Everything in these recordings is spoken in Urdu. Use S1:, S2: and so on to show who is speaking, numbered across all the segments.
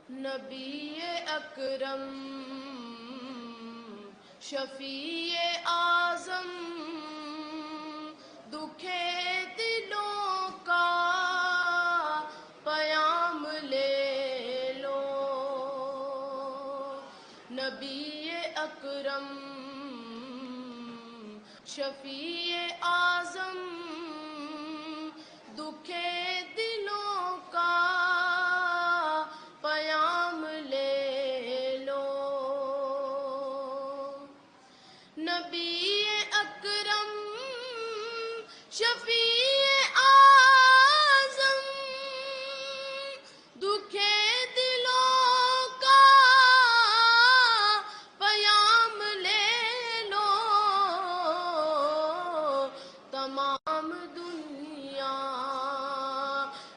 S1: نبی اکرم شفیع اعظم دکھے دلوں کا پیام لے لو. نبی اکرم شفیع اعظم دکھے دلوں کا پیام لے لو. نبی اکرم شفیع اعظم دکھے دلوں کا پیام لے لو. تمام دنیا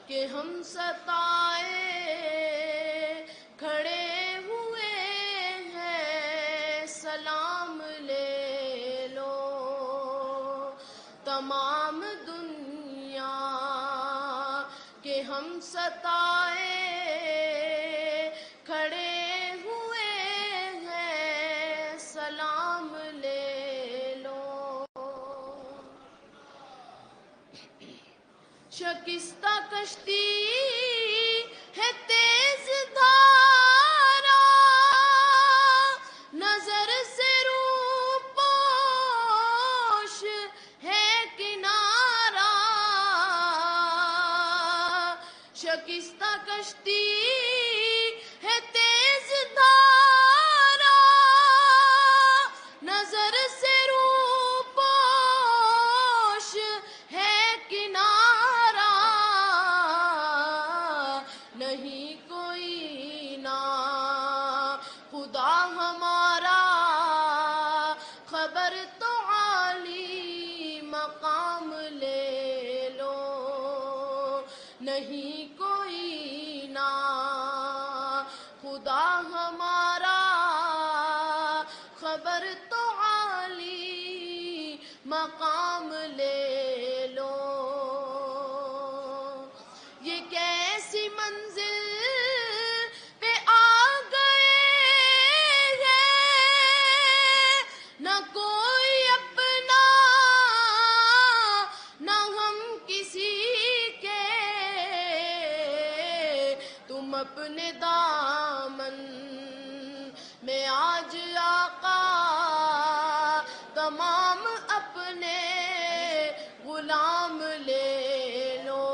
S1: کے ہم ستائے کھڑے ہوئے ہیں سلام لے لو. تمام دنیا کے ہم ستائے کھڑے ہوئے ہیں سلام لے لو. شکستہ کشتی ہے تیز دھارا نظر سے روپوش ہے کنارہ. شکستہ کشتی ہے تیز دھارا نظر سے روپوش ہے کنارہ. نہیں کوئی نا خدا ہمارا خبر تو عالی مقام لے لو. نہیں کوئی نا خدا ہمارا خبر تو عالی مقام لے لو. یہ کیسی منزل پہ آ گئے ہیں نہ کوئی اپنا نہ ہم کسی کے. تم اپنے دامن میں آج آقا تمام اپنے غلام لے لو.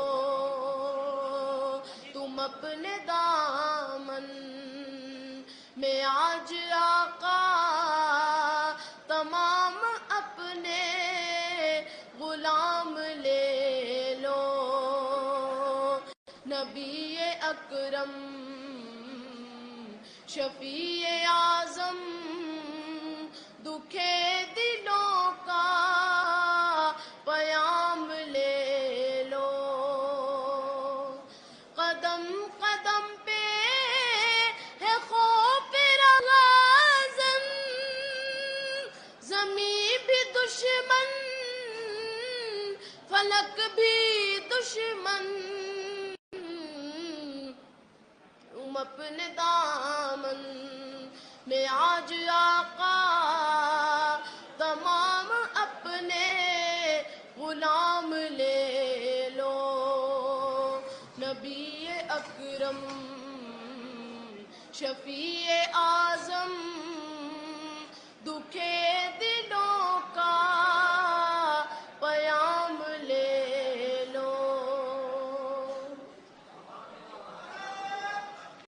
S1: تم اپنے دامن میں آج آقا تمام اپنے غلام لے لو. نبی اکرم شفیع اعظم دکھے دلوں کا پیام لے لو. قدم قدم پہ ہے خوف رہزن زمین بھی دشمن فلک بھی دشمن. تم اپنے دامن میں آج آقا تمام اپنے غلام لے لو. نبی اکرم شفیع اعظم